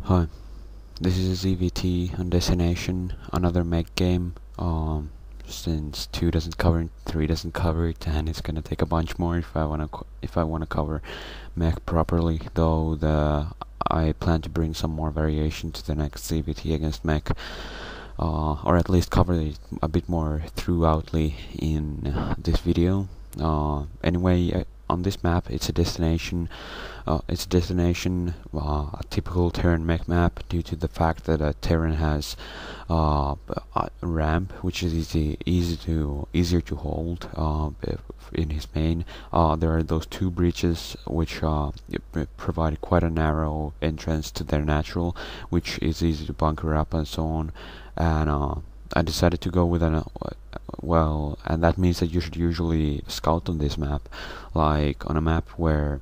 Hi, this is ZvT on Destination, another Mech game. Since 2 doesn't cover it, 3 doesn't cover it, and it's gonna take a bunch more if I wanna cover Mech properly. Though I plan to bring some more variation to the next ZvT against Mech, or at least cover it a bit more throughoutly in this video. Anyway, on this map, it's a destination. A typical Terran mech map, due to the fact that a Terran has a ramp, which is easier to hold in his main. There are those two breaches which provide quite a narrow entrance to their natural, which is easy to bunker up and so on. And I decided to go with and that means that you should usually scout on this map, like on a map where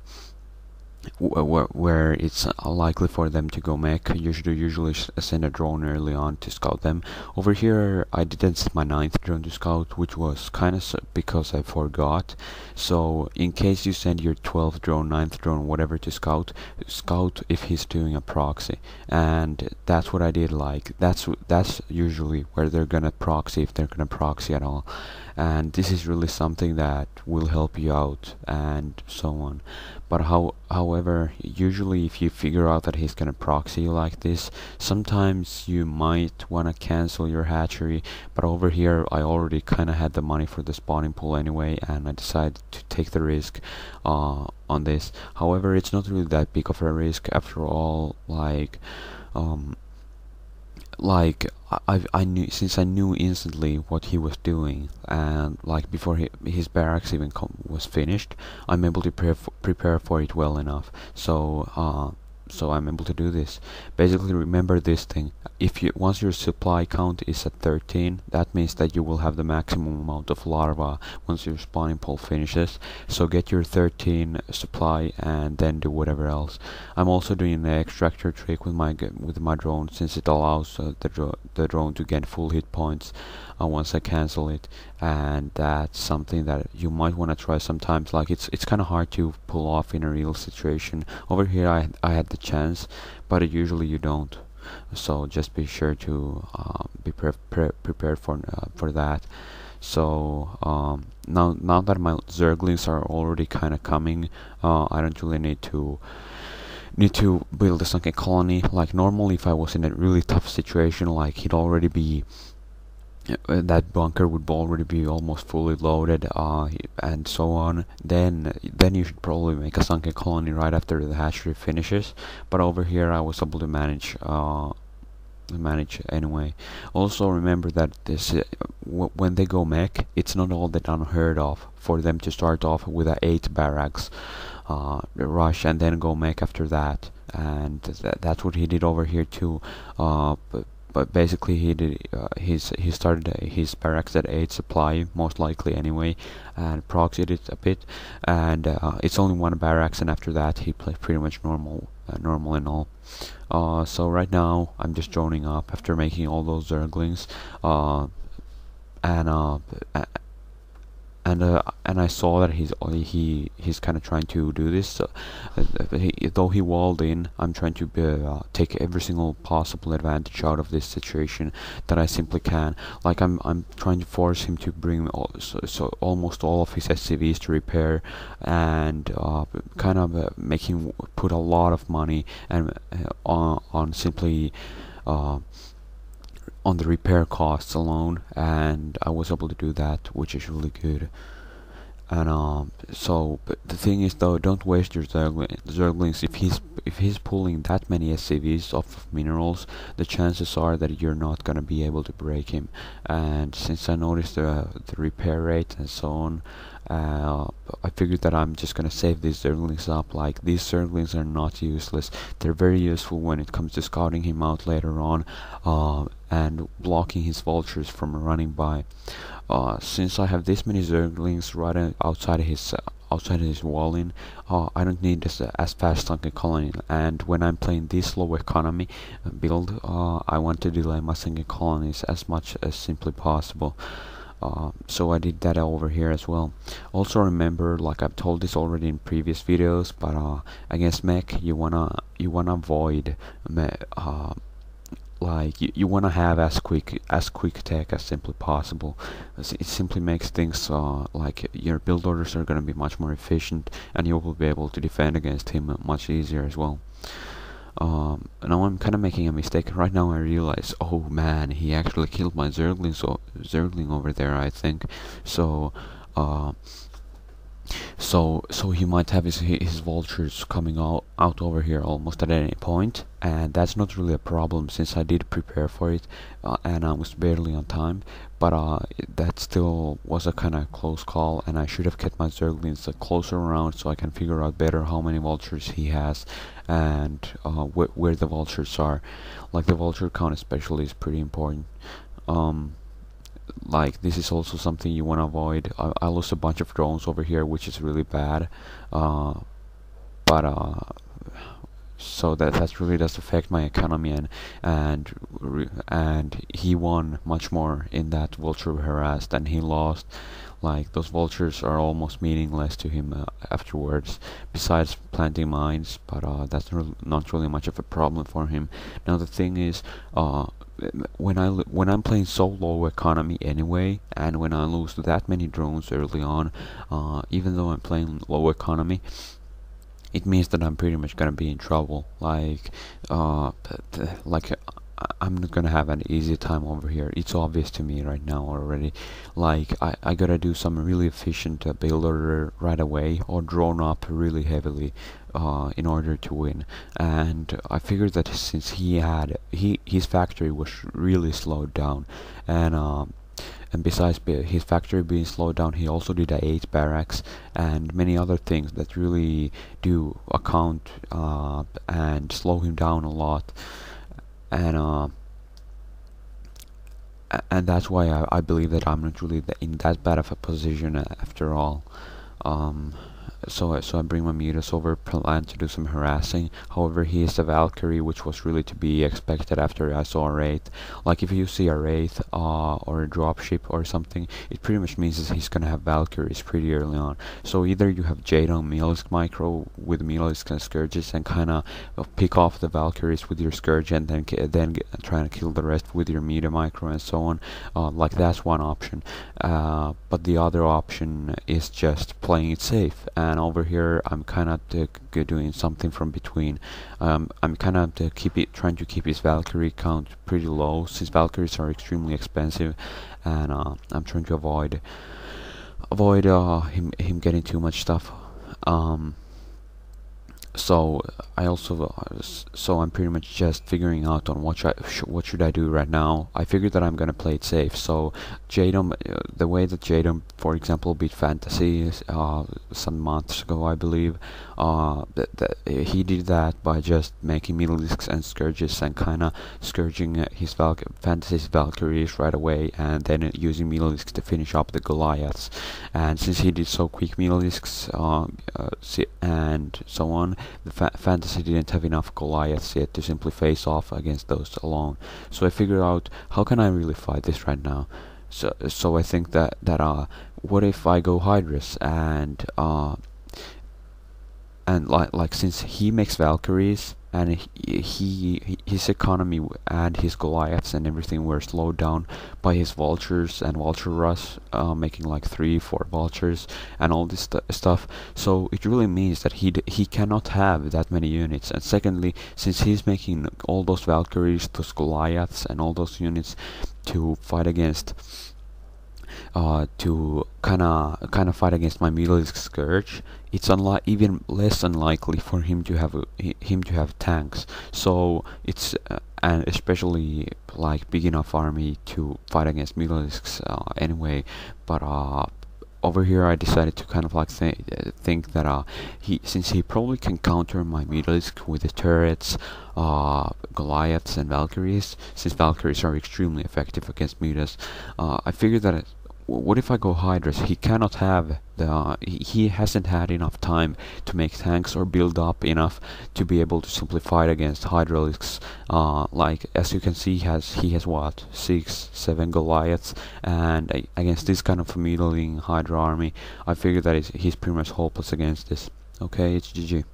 it's likely for them to go mech. You should usually send a drone early on to scout them. Over here I didn't send my 9th drone to scout, which was kinda because I forgot. So in case you send your 12th drone, 9th drone, whatever to scout if he's doing a proxy. And that's what I did. Like that's usually where they're gonna proxy, if they're gonna proxy at all. And this is really something that will help you out and so on. But however, usually if you figure out that he's gonna proxy you like this, sometimes you might wanna cancel your hatchery. But over here I already kinda had the money for the spawning pool anyway, and I decided to take the risk on this. However, it's not really that big of a risk after all. I knew, since I knew instantly what he was doing, and like before his barracks even was finished, I'm able to prepare for it well enough. So I'm able to do this. Basically, remember this thing: once your supply count is at 13, that means that you will have the maximum amount of larva once your spawning pool finishes. So get your 13 supply and then do whatever else. I'm also doing the extractor trick with my drone, since it allows the drone to get full hit points once I cancel it, and that's something that you might want to try sometimes. Like it's kind of hard to pull off in a real situation. Over here I had the chance, but usually you don't. So just be sure to be prepared for that. So now that my zerglings are already kind of coming, I don't really need to build a sunken colony. Like normally, if I was in a really tough situation, like he'd already be that bunker would already be almost fully loaded, and so on, then you should probably make a sunken colony right after the hatchery finishes. But over here I was able to manage anyway. Also remember that when they go mech, it's not all that unheard of for them to start off with a 8 barracks rush and then go mech after that. And that's what he did over here too. But basically he started his barracks at 8 supply, most likely anyway, and proxied it a bit, and it's only 1 barracks, and after that he played pretty much normal and all. So right now I'm just droning up after making all those zerglings, and I saw that he's kind of trying to do this. So, though he walled in, I'm trying to take every single possible advantage out of this situation that I simply can. Like I'm trying to force him to bring almost all of his SCVs to repair, and kind of make him put a lot of money and on simply on the repair costs alone, and I was able to do that, which is really good. And but the thing is though, don't waste your zerglings. If he's pulling that many SCVs off of minerals, the chances are that you're not gonna be able to break him. And since I noticed the repair rate and so on, I figured that I'm just gonna save these zerglings up. Like, these zerglings are not useless. They're very useful when it comes to scouting him out later on, and blocking his vultures from running by. Since I have this many zerglings right outside his walling, I don't need this as fast sunken colony. And when I'm playing this low economy build, I want to delay my sunken colonies as much as simply possible. so I did that over here as well. Also remember, like I've told this already in previous videos, but against Mech you wanna avoid like you want to have as quick attack as simply possible. It simply makes things like your build orders are going to be much more efficient, and you will be able to defend against him much easier as well. Now I'm kind of making a mistake. Right now I realize, oh man, he actually killed my Zergling over there, I think. So so he might have his vultures coming out over here almost at any point, and that's not really a problem since I did prepare for it, and I was barely on time. But that still was a kind of close call, and I should have kept my Zerglings closer around so I can figure out better how many vultures he has and where the vultures are. Like the vulture count especially is pretty important. Like this is also something you want to avoid. I lost a bunch of drones over here, which is really bad, but so that really does affect my economy, and he won much more in that vulture harass than he lost. Like those vultures are almost meaningless to him afterwards, besides planting mines, but that's not really much of a problem for him. Now the thing is, when I'm playing so low economy anyway, and when I lose that many drones early on, even though I'm playing low economy, it means that I'm pretty much gonna be in trouble. Like I'm not gonna have an easy time over here. It's obvious to me right now already. Like I gotta do some really efficient build order right away, or drone up really heavily in order to win. And I figured that since his factory was really slowed down, and besides his factory being slowed down, he also did a 8 barracks and many other things that really do account and slow him down a lot. And that's why I believe that I'm not really in that bad of a position after all. So I bring my mutas over, plan to do some harassing. However, he is a Valkyrie, which was really to be expected after I saw a Wraith. Like if you see a Wraith or a dropship or something, it pretty much means that he's gonna have Valkyries pretty early on. So either you have Jadon Mealisk Micro with Mealisk and Scourges and kinda pick off the Valkyries with your Scourge, and then try and kill the rest with your Muta Micro and so on. Like that's one option. But the other option is just playing it safe. And over here I'm kind of doing something from between. I'm kind of trying to keep his Valkyrie count pretty low, since Valkyries are extremely expensive, and I'm trying to avoid him getting too much stuff. So I'm pretty much just figuring out on what should I do right now. I figured that I'm gonna play it safe. So Jadon, the way that Jadon, for example, beat Fantasy some months ago, I believe, he did that by just making Mealisks and Scourges and kinda scourging his Fantasy's Valkyries right away, and then using Mealisks to finish up the Goliaths. And since he did so quick Mealisks and so on, the Fantasy didn't have enough Goliaths yet to simply face off against those alone. So I figured out, how can I really fight this right now? So I think that what if I go Hydrus and like since he makes Valkyries, and his economy and his Goliaths and everything were slowed down by his vultures and vulture rush, making like 3-4 vultures and all this stuff. So it really means that he cannot have that many units. And secondly, since he's making all those Valkyries, those Goliaths and all those units to fight against, to kind of fight against my Mealisk Scourge, it's even less unlikely for him to have tanks. So it's and especially like big enough army to fight against Mealisks anyway. But over here I decided to kind of like think that since he probably can counter my Mealisk with the turrets, Goliaths and Valkyries, since Valkyries are extremely effective against mutas, I figured that what if I go Hydras? He cannot have he hasn't had enough time to make tanks or build up enough to be able to simply fight against Hydralisks. Like as you can see, he has what, 6, 7 Goliaths, and against this kind of a middling Hydra army, I figure that he's pretty much hopeless against this. Okay, it's GG.